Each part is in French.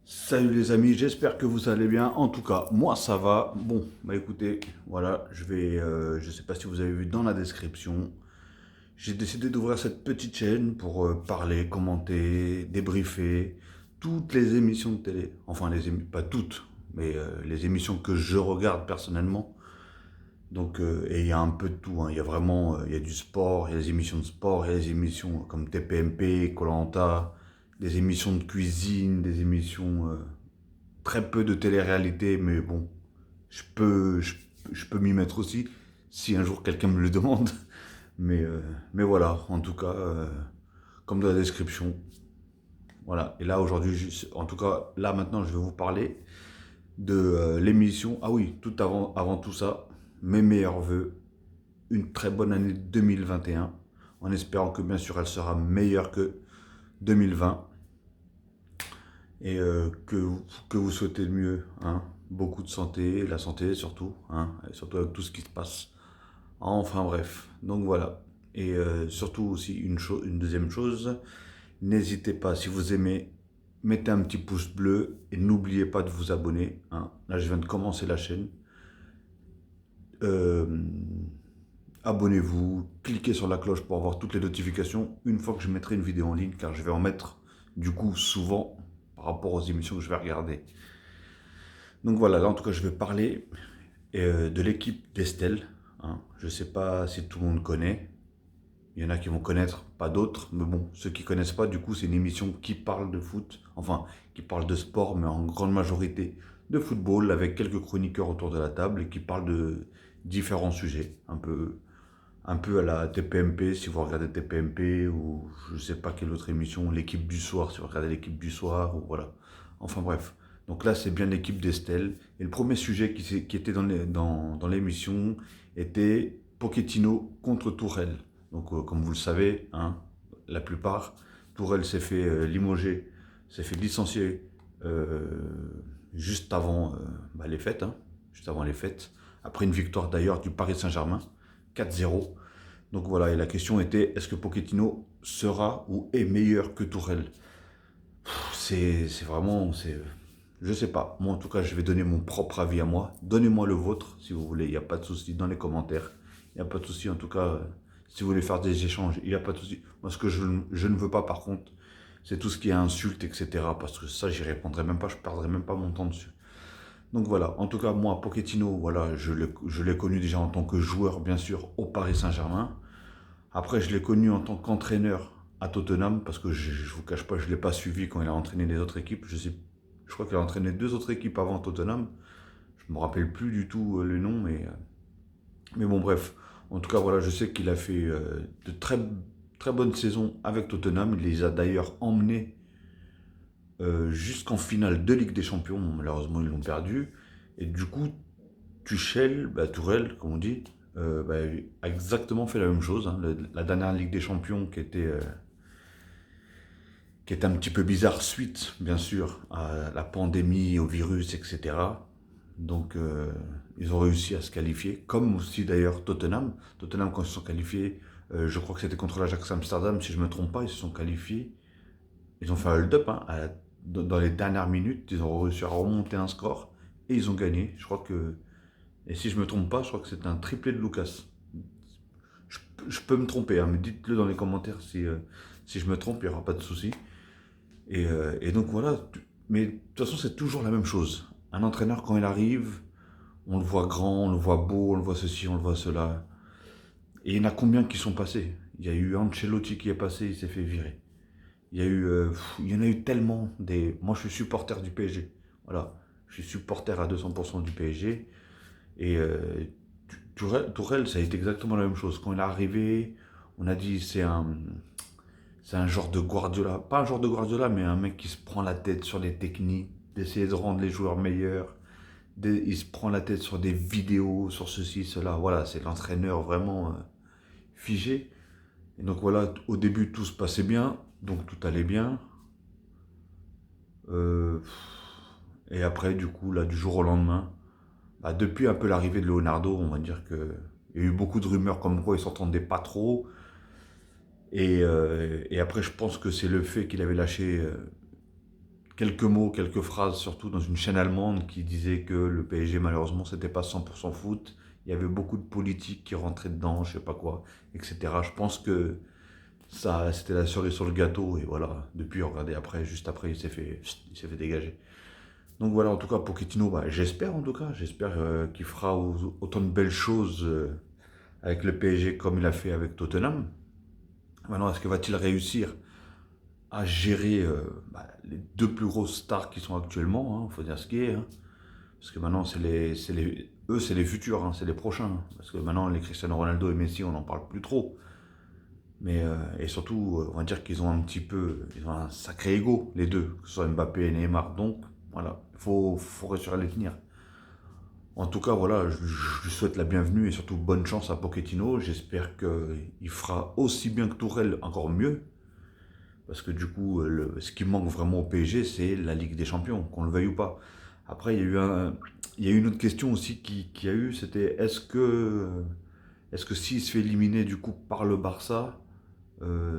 Salut les amis, j'espère que vous allez bien. En tout cas, moi ça va. Bon, bah écoutez, voilà, je sais pas si vous avez vu dans la description, j'ai décidé d'ouvrir cette petite chaîne pour parler, commenter, débriefer toutes les émissions de télé. Enfin, pas toutes, mais les émissions que je regarde personnellement. Donc, et il y a un peu de tout, hein. Il y a vraiment, il y a du sport, il y a les émissions de sport, il y a les émissions comme TPMP, koh des émissions de cuisine, des émissions très peu de télé-réalité, mais bon, je peux, je, je peux m'y mettre aussi, si un jour quelqu'un me le demande. Mais, euh, mais voilà, en tout cas, comme dans la description. Voilà, et là aujourd'hui, en tout cas, là maintenant, je vais vous parler de l'émission. Ah oui, tout avant tout ça, mes meilleurs voeux, une très bonne année 2021, en espérant que bien sûr elle sera meilleure que 2020 et que vous souhaitez le mieux, hein. Beaucoup de santé, la santé surtout, hein, et surtout avec tout ce qui se passe. Enfin bref, donc voilà. Et surtout aussi une deuxième chose, n'hésitez pas, si vous aimez, mettez un petit pouce bleu et n'oubliez pas de vous abonner, hein. Là, je viens de commencer la chaîne. Euh, Abonnez-vous, cliquez sur la cloche pour avoir toutes les notifications une fois que je mettrai une vidéo en ligne, car je vais en mettre du coup souvent par rapport aux émissions que je vais regarder. Donc voilà, là en tout cas je vais parler de l'équipe d'Estelle, hein. Je ne sais pas si tout le monde connaît, il y en a qui vont connaître, pas d'autres, mais bon, ceux qui ne connaissent pas, du coup c'est une émission qui parle de foot, enfin qui parle de sport, mais en grande majorité de football, avec quelques chroniqueurs autour de la table et qui parle de différents sujets, un peu à la TPMP, si vous regardez TPMP, ou je sais pas quelle autre émission, l'équipe du soir, si vous regardez l'équipe du soir, ou voilà. Enfin bref. Donc là, c'est bien l'équipe d'Estelle. Et le premier sujet qui était dans l'émission était Pochettino contre Tourelle. Donc, comme vous le savez, hein, la plupart, Tourelle s'est fait limoger, s'est fait licencier euh, juste avant les fêtes, hein, juste avant les fêtes, après une victoire d'ailleurs du Paris Saint-Germain, 4-0. Donc voilà, et la question était, est-ce que Pochettino sera ou est meilleur que Tourelle? C'est vraiment, je sais pas. Moi en tout cas, je vais donner mon propre avis à moi. Donnez-moi le vôtre si vous voulez, il n'y a pas de souci dans les commentaires. Il n'y a pas de souci en tout cas, si vous voulez faire des échanges, il n'y a pas de souci. Moi ce que je ne veux pas par contre, c'est tout ce qui est insultes, etc. Parce que ça, j'y répondrai même pas, je perdrai même pas mon temps dessus. Donc voilà, en tout cas, moi, Pochettino, voilà, je l'ai connu déjà en tant que joueur, bien sûr, au Paris Saint-Germain. Après, je l'ai connu en tant qu'entraîneur à Tottenham, parce que je ne vous cache pas, je ne l'ai pas suivi quand il a entraîné les autres équipes. Je crois qu'il a entraîné deux autres équipes avant Tottenham. Je ne me rappelle plus du tout le nom, mais bon, bref. En tout cas, voilà, je sais qu'il a fait de très bonnes saisons avec Tottenham. Il les a d'ailleurs emmenés jusqu'en finale de Ligue des Champions. Malheureusement, ils l'ont perdu. Et du coup, Tuchel, Tourelle, comme on dit, a exactement fait la même chose, hein. La dernière Ligue des Champions qui était un petit peu bizarre suite, bien sûr, à la pandémie, au virus, etc. Donc, ils ont réussi à se qualifier, comme aussi d'ailleurs Tottenham. Tottenham, quand ils se sont qualifiés, je crois que c'était contre l'Ajax Amsterdam, si je ne me trompe pas, ils se sont qualifiés. Ils ont fait un hold-up, hein, dans les dernières minutes, ils ont réussi à remonter un score et ils ont gagné. Je crois que, et si je ne me trompe pas, je crois que c'était un triplé de Lucas. Je, je peux me tromper, hein, mais dites-le dans les commentaires si je me trompe, il n'y aura pas de souci. Et donc voilà, mais de toute façon, c'est toujours la même chose. Un entraîneur, quand il arrive, on le voit grand, on le voit beau, on le voit ceci, on le voit cela. Et il y en a combien qui sont passés? Il y a eu Ancelotti qui est passé, il s'est fait virer. Il y en a eu tellement des. Moi, je suis supporter du PSG. Voilà, je suis supporter à 200% du PSG. Et Tourelle, ça a été exactement la même chose. Quand il est arrivé, on a dit c'est un genre de Guardiola. Pas un genre de Guardiola, mais un mec qui se prend la tête sur les techniques, d'essayer de rendre les joueurs meilleurs. Il se prend la tête sur des vidéos, sur ceci, cela. Voilà, c'est l'entraîneur vraiment figé. Et donc voilà, au début, tout se passait bien. Donc tout allait bien. Euh, et après, du coup, là, du jour au lendemain, depuis un peu l'arrivée de Leonardo, on va dire que il y a eu beaucoup de rumeurs comme quoi ils s'entendaient pas trop. Et après, je pense que c'est le fait qu'il avait lâché quelques mots, quelques phrases, surtout dans une chaîne allemande qui disait que le PSG, malheureusement, c'était pas 100% foot. Il y avait beaucoup de politiques qui rentraient dedans, je sais pas quoi, etc. Je pense que ça, c'était la cerise sur le gâteau. Et voilà, depuis, regardez, après, juste après, il s'est fait dégager. Donc voilà, en tout cas, Pochettino, bah, j'espère en tout cas, j'espère qu'il fera autant de belles choses avec le PSG comme il a fait avec Tottenham. Maintenant, est-ce que va-t-il réussir à gérer les deux plus grosses stars qui sont actuellement, il faut dire ce qui est, hein. Parce que maintenant, eux, c'est les futurs, hein, c'est les prochains, hein. Parce que maintenant, les Cristiano Ronaldo et Messi, on n'en parle plus trop. Mais, et surtout, on va dire qu'ils ont ils ont un sacré ego, les deux, que ce soit Mbappé et Neymar. Donc, voilà, faut réussir à les tenir. En tout cas, voilà, je lui souhaite la bienvenue et surtout bonne chance à Pochettino. J'espère qu'il fera aussi bien que Tourelle, encore mieux. Parce que du coup, ce qui manque vraiment au PSG, c'est la Ligue des Champions, qu'on le veuille ou pas. Après, il y a eu une autre question aussi qui a eu, c'était est-ce que s'il se fait éliminer du coup par le Barça,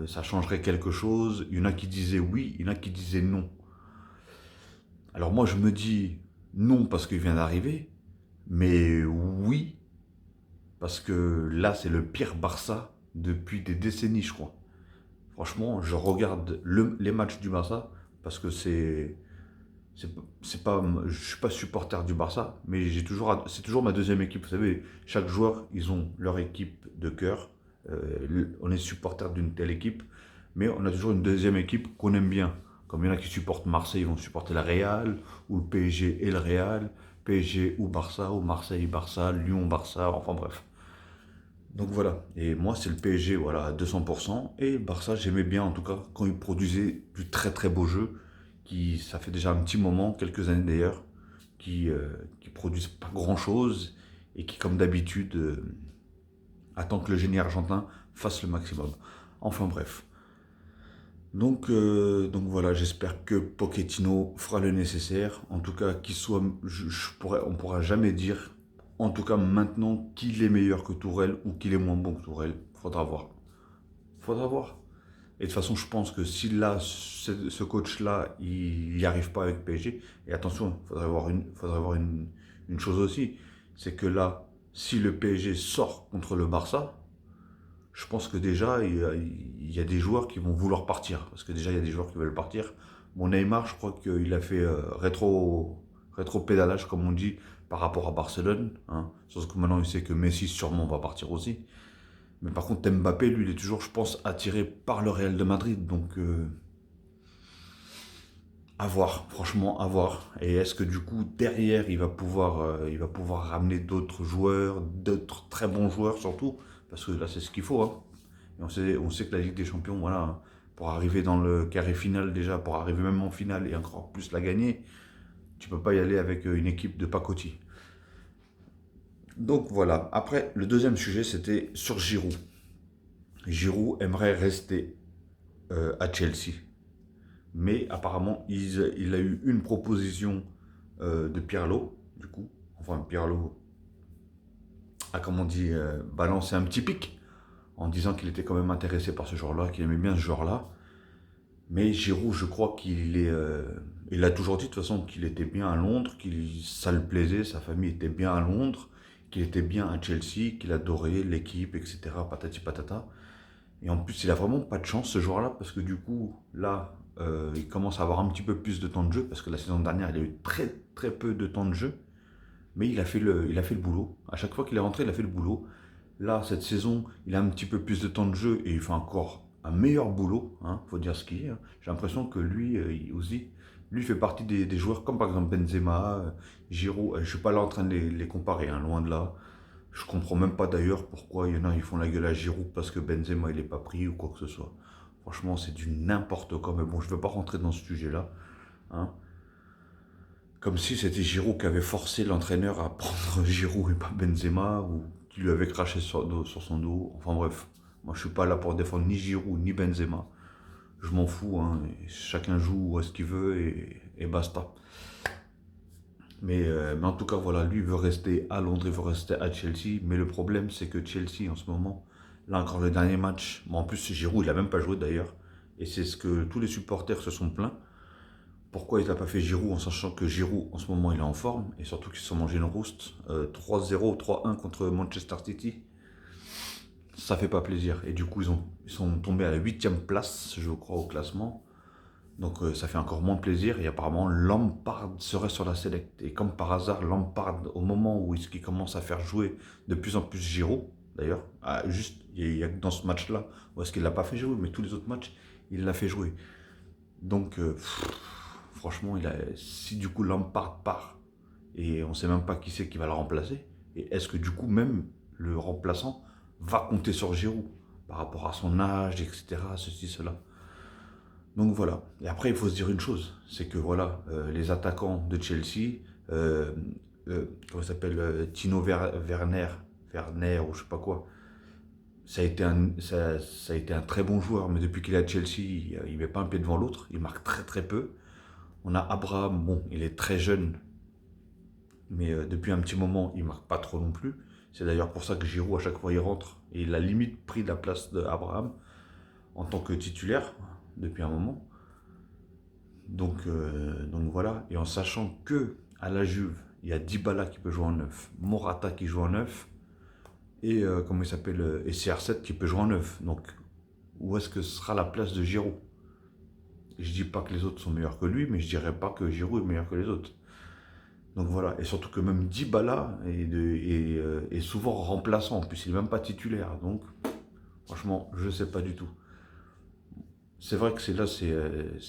ça changerait quelque chose? Il y en a qui disaient oui, il y en a qui disaient non. Alors moi, je me dis non parce qu'il vient d'arriver, mais oui parce que là, c'est le pire Barça depuis des décennies, je crois. Franchement, je regarde les matchs du Barça parce que c'est pas, je suis pas supporter du Barça, mais c'est toujours ma deuxième équipe. Vous savez, chaque joueur, ils ont leur équipe de cœur. On est supporter d'une telle équipe, mais on a toujours une deuxième équipe qu'on aime bien. Comme il y en a qui supportent Marseille, ils vont supporter la Real, ou le PSG et le Real, PSG ou Barça, ou Marseille, Barça, Lyon, Barça, enfin bref. Donc voilà, et moi c'est le PSG voilà, à 200%, et Barça j'aimais bien en tout cas quand il produisait du très très beau jeu, ça fait déjà un petit moment, quelques années d'ailleurs, qui produisent pas grand chose, et qui comme d'habitude attend que le génie argentin fasse le maximum. Enfin bref. Donc voilà, j'espère que Pochettino fera le nécessaire. En tout cas, on pourra jamais dire, en tout cas maintenant, qu'il est meilleur que Tourelle ou qu'il est moins bon que Tourelle. Faudra voir. Faudra voir. Et de toute façon, je pense que si là, ce coach-là, il n'y arrive pas avec PSG, et attention, il faudrait voir une chose aussi, c'est que là, si le PSG sort contre le Barça, je pense que déjà, il y a des joueurs qui vont vouloir partir. Parce que déjà, il y a des joueurs qui veulent partir. Mon Neymar, je crois qu'il a fait rétro-pédalage, comme on dit, par rapport à Barcelone, hein. Sauf que maintenant, il sait que Messi, sûrement, va partir aussi. Mais par contre, Mbappé, lui, il est toujours, je pense, attiré par le Real de Madrid. Donc, à voir, franchement, à voir. Et est-ce que du coup, derrière, il va pouvoir ramener d'autres joueurs, d'autres très bons joueurs surtout, parce que là, c'est ce qu'il faut, hein. Et on sait que la Ligue des Champions, voilà, hein, pour arriver dans le carré final déjà, pour arriver même en finale et encore plus la gagner, tu peux pas y aller avec une équipe de pacotille. Donc voilà. Après, le deuxième sujet, c'était sur Giroud. Giroud aimerait rester à Chelsea. Mais apparemment, il a eu une proposition de Pirlo, du coup. Enfin, Pirlo a, comme on dit, balancé un petit pic en disant qu'il était quand même intéressé par ce joueur-là, qu'il aimait bien ce joueur-là. Mais Giroud, je crois il a toujours dit de toute façon qu'il était bien à Londres, ça le plaisait, sa famille était bien à Londres, qu'il était bien à Chelsea, qu'il adorait l'équipe, etc. Patati patata. Et en plus, il a vraiment pas de chance ce joueur-là, parce que du coup, là, il commence à avoir un petit peu plus de temps de jeu, parce que la saison dernière, il a eu très très peu de temps de jeu, mais il a fait le boulot. À chaque fois qu'il est rentré, il a fait le boulot. Là, cette saison, il a un petit peu plus de temps de jeu et il fait encore un meilleur boulot, hein, faut dire ce qu'il est, hein. J'ai l'impression que lui aussi, lui fait partie des joueurs comme par exemple Benzema, Giroud. Je ne suis pas là en train de les comparer, hein, loin de là. Je comprends même pas d'ailleurs pourquoi il y en a ils font la gueule à Giroud parce que Benzema il est pas pris ou quoi que ce soit. Franchement, c'est du n'importe quoi. Mais bon, je ne veux pas rentrer dans ce sujet-là, hein. Comme si c'était Giroud qui avait forcé l'entraîneur à prendre Giroud et pas Benzema, ou qui lui avait craché sur son dos. Enfin bref, moi je suis pas là pour défendre ni Giroud ni Benzema. Je m'en fous, hein. Chacun joue à ce qu'il veut et basta. Mais en tout cas, voilà, lui veut rester à Londres, il veut rester à Chelsea. Mais le problème, c'est que Chelsea, en ce moment, là encore le dernier match, bon, en plus Giroud, il a même pas joué d'ailleurs. Et c'est ce que tous les supporters se sont plaints. pourquoi il n'a pas fait Giroud en sachant que Giroud en ce moment il est en forme et surtout qu'ils se sont mangés une rouste 3-0, 3-1 contre Manchester City. Ça fait pas plaisir. Et du coup ils sont tombés à la 8e place, je crois, au classement. Donc ça fait encore moins plaisir et apparemment Lampard serait sur la select. Et comme par hasard, Lampard, au moment où il commence à faire jouer de plus en plus Giroud, d'ailleurs, juste, il y a que dans ce match-là où est-ce qu'il l'a pas fait jouer, mais tous les autres matchs, il l'a fait jouer. Donc franchement, si du coup Lampard part et on ne sait même pas qui c'est qui va le remplacer, et est-ce que du coup même le remplaçant va compter sur Giroud par rapport à son âge, etc., ceci, cela. Donc voilà. Et après, il faut se dire une chose, c'est que voilà, les attaquants de Chelsea, comment il s'appelle, Tino Werner ou je sais pas quoi, ça a été un très bon joueur, mais depuis qu'il est à Chelsea, il ne met pas un pied devant l'autre, il marque très très peu. On a Abraham, bon, il est très jeune, mais depuis un petit moment, il ne marque pas trop non plus. C'est d'ailleurs pour ça que Giroud, à chaque fois, il rentre, et il a limite pris la place d'Abraham en tant que titulaire depuis un moment. Donc voilà, et en sachant que à la Juve, il y a Dybala qui peut jouer en neuf, Morata qui joue en neuf, et comment il s'appelle, et CR7 qui peut jouer en neuf. Donc où est-ce que sera la place de Giroud? Je dis pas que les autres sont meilleurs que lui, mais je dirais pas que Giroud est meilleur que les autres. Donc voilà, et surtout que même Dybala est souvent remplaçant, en plus il n'est même pas titulaire, donc franchement, je ne sais pas du tout. C'est vrai que c'est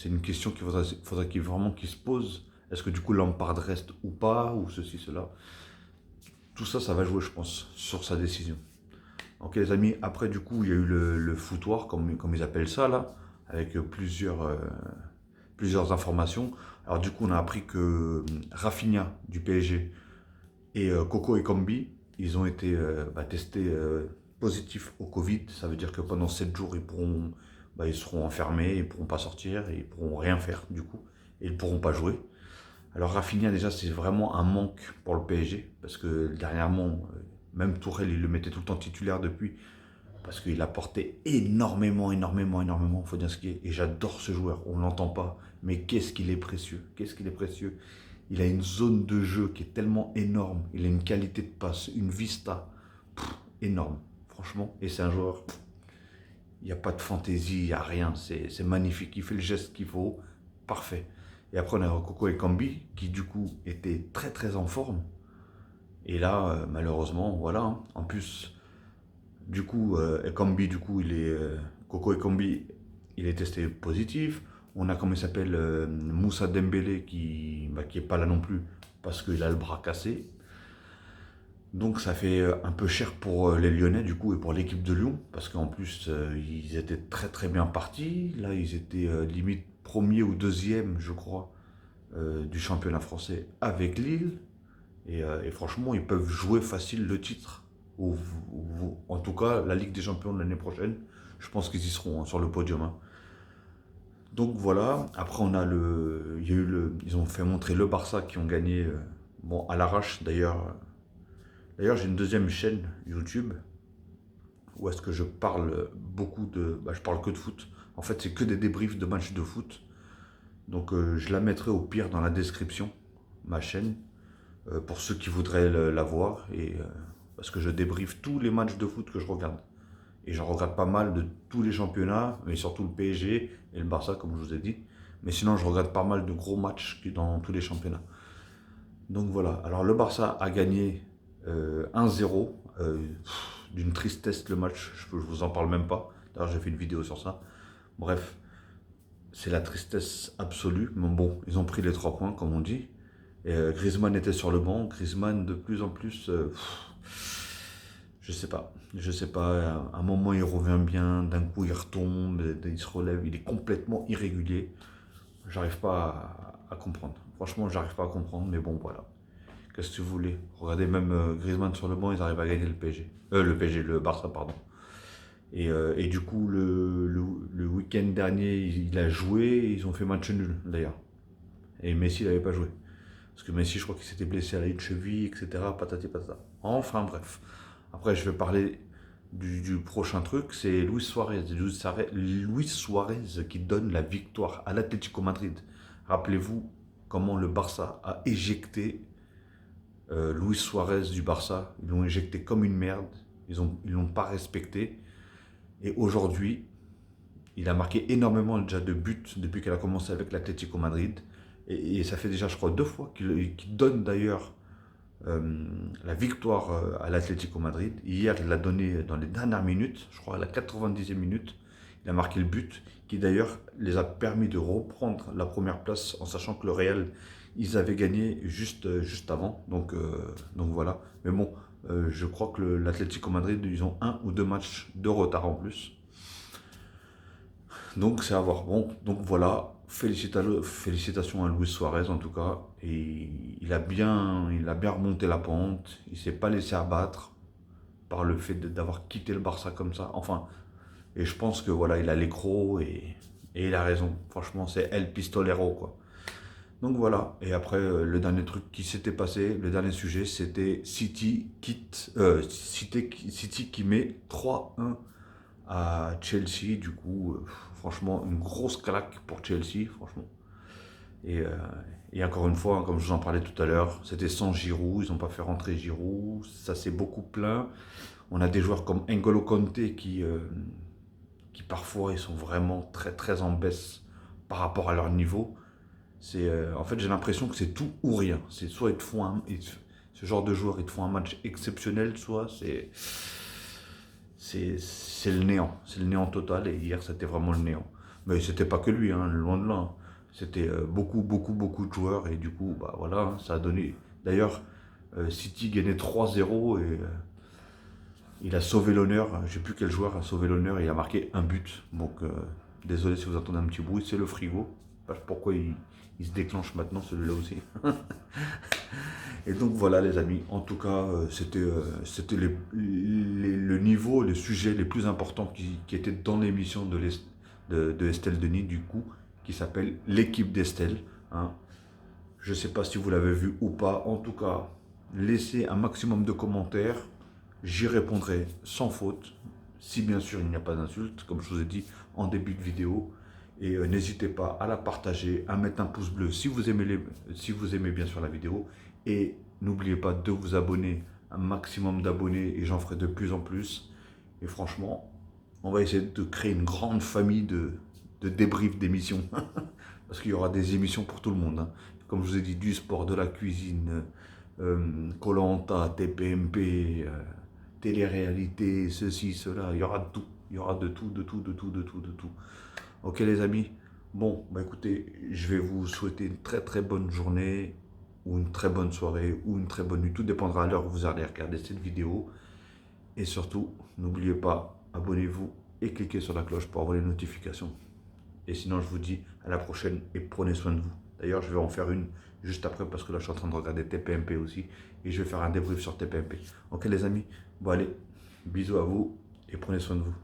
une question qu'il faudrait vraiment qu'il se pose. Est-ce que du coup Lampard reste ou pas, ou ceci, cela. Tout ça, ça va jouer, je pense, sur sa décision. Ok les amis, après du coup, il y a eu le foutoir, comme ils appellent ça, là, avec plusieurs informations. Alors du coup, on a appris que Rafinha du PSG et Coco Ekambi, ils ont été testés positifs au Covid. Ça veut dire que pendant 7 jours, ils seront enfermés, ils ne pourront pas sortir, et ils ne pourront rien faire du coup, et ils ne pourront pas jouer. Alors Rafinha déjà c'est vraiment un manque pour le PSG, parce que dernièrement, même Tourelle il le mettait tout le temps titulaire depuis, parce qu'il apportait énormément, il faut dire ce qui est, et j'adore ce joueur, on ne l'entend pas, mais qu'est-ce qu'il est précieux, qu'est-ce qu'il est précieux. Il a une zone de jeu qui est tellement énorme, il a une qualité de passe, une vista, énorme, franchement, et c'est un joueur, il n'y a pas de fantaisie, il n'y a rien, c'est magnifique, il fait le geste qu'il faut, parfait. Et après on a Coco Ekambi, qui du coup était très très en forme, et là malheureusement, voilà, hein. En plus, du coup, Ekambi, du coup, Coco Ekambi, il est testé positif. On a, comment il s'appelle, Moussa Dembélé qui est pas là non plus parce qu'il a le bras cassé. Donc ça fait un peu cher pour les Lyonnais du coup et pour l'équipe de Lyon parce qu'en plus ils étaient très très bien partis. Là ils étaient limite premier ou deuxième je crois du championnat français avec Lille et franchement ils peuvent jouer facile le titre ou en tout cas la Ligue des Champions de l'année prochaine. Je pense qu'ils y seront hein, sur le podium. Hein. Donc voilà. Après ils ont fait montrer le Barça qui ont gagné bon à l'arrache d'ailleurs. D'ailleurs, j'ai une deuxième chaîne YouTube où est-ce que je parle je parle que de foot. En fait, c'est que des débriefs de matchs de foot. Donc, je la mettrai au pire dans la description, ma chaîne, pour ceux qui voudraient la voir. Parce que je débriefe tous les matchs de foot que je regarde. Et j'en regarde pas mal de tous les championnats, mais surtout le PSG et le Barça, comme je vous ai dit. Mais sinon, je regarde pas mal de gros matchs dans tous les championnats. Donc voilà. Alors, le Barça a gagné 1-0, d'une tristesse le match, je vous en parle même pas, d'ailleurs j'ai fait une vidéo sur ça, bref, c'est la tristesse absolue, mais bon, ils ont pris les 3 points comme on dit, et Griezmann était sur le banc, Griezmann de plus en plus, je sais pas, à un moment il revient bien, d'un coup il retombe, il se relève, il est complètement irrégulier, j'arrive pas à comprendre, franchement j'arrive pas à comprendre, mais bon voilà. Qu'est-ce que vous voulez? Regardez même Griezmann sur le banc, ils arrivent à gagner le PSG. Le Barça, pardon. Et du coup, le week-end dernier, il a joué, ils ont fait match nul d'ailleurs. Et Messi n'avait pas joué. Parce que Messi, je crois qu'il s'était blessé à la cheville, etc. Patati patata. Enfin bref. Après, je vais parler du prochain truc, c'est Luis Suarez. Luis Suarez qui donne la victoire à l'Atlético Madrid Rappelez-vous comment le Barça a éjecté Luis Suarez du Barça. Ils l'ont éjecté comme une merde. Ils l'ont pas respecté. Et aujourd'hui, il a marqué énormément déjà de buts depuis qu'elle a commencé avec l'Atlético Madrid. Et ça fait déjà, je crois, 2 fois qu'il donne d'ailleurs la victoire à l'Atlético Madrid. Hier, il l'a donné dans les dernières minutes, je crois à la 90e minute. Il a marqué le but qui d'ailleurs les a permis de reprendre la première place en sachant que le Real, ils avaient gagné juste avant. Donc voilà. Mais bon, je crois que l'Atlético Madrid, ils ont 1 ou 2 matchs de retard en plus. Donc c'est à voir. Bon, donc voilà, félicitations à Luis Suarez en tout cas. Et il a bien remonté la pente. Il s'est pas laissé abattre par le fait d'avoir quitté le Barça comme ça. Enfin, et je pense que voilà, il a l'écro et il a raison. Franchement, c'est El Pistolero quoi. Donc voilà. Et après, le dernier truc qui s'était passé, le dernier sujet, c'était City qui met 3-1 à Chelsea. Du coup, franchement, une grosse claque pour Chelsea, franchement. Et encore une fois, comme je vous en parlais tout à l'heure, c'était sans Giroud, ils n'ont pas fait rentrer Giroud, ça s'est beaucoup plaint. On a des joueurs comme N'Golo Kanté qui parfois ils sont vraiment très très en baisse par rapport à leur niveau. En fait, j'ai l'impression que c'est tout ou rien. C'est soit ils te font ce genre de joueurs, ils te font un match exceptionnel, soit c'est le néant. C'est le néant total. Et hier, c'était vraiment le néant. Mais c'était pas que lui, hein, loin de là. Hein. C'était beaucoup de joueurs. Et du coup, bah voilà, hein, ça a donné. D'ailleurs, City gagnait 3-0 et il a sauvé l'honneur. Je ne sais plus quel joueur a sauvé l'honneur et il a marqué un but. Donc, désolé si vous entendez un petit bruit, c'est le frigo. Je sais pas pourquoi il se déclenche maintenant, celui-là aussi. Et donc voilà les amis, en tout cas c'était le niveau, les sujets les plus importants qui étaient dans l'émission de Estelle Denis du coup, qui s'appelle l'équipe d'Estelle. Hein. Je ne sais pas si vous l'avez vu ou pas, en tout cas laissez un maximum de commentaires, j'y répondrai sans faute, si bien sûr il n'y a pas d'insulte, comme je vous ai dit en début de vidéo. Et n'hésitez pas à la partager, à mettre un pouce bleu si vous aimez bien sûr la vidéo. Et n'oubliez pas de vous abonner, un maximum d'abonnés et j'en ferai de plus en plus. Et franchement, on va essayer de créer une grande famille de débriefs d'émissions. Parce qu'il y aura des émissions pour tout le monde. Hein. Comme je vous ai dit, du sport, de la cuisine, Koh Lanta, TPMP, télé-réalité, ceci, cela. Il y aura de tout. Il y aura de tout. Ok les amis, bon, bah écoutez, je vais vous souhaiter une très très bonne journée, ou une très bonne soirée, ou une très bonne nuit, tout dépendra à l'heure où vous allez regarder cette vidéo. Et surtout, n'oubliez pas, abonnez-vous et cliquez sur la cloche pour avoir les notifications. Et sinon, je vous dis à la prochaine et prenez soin de vous. D'ailleurs, je vais en faire une juste après parce que là, je suis en train de regarder TPMP aussi. Et je vais faire un débrief sur TPMP. Ok les amis, bon allez, bisous à vous et prenez soin de vous.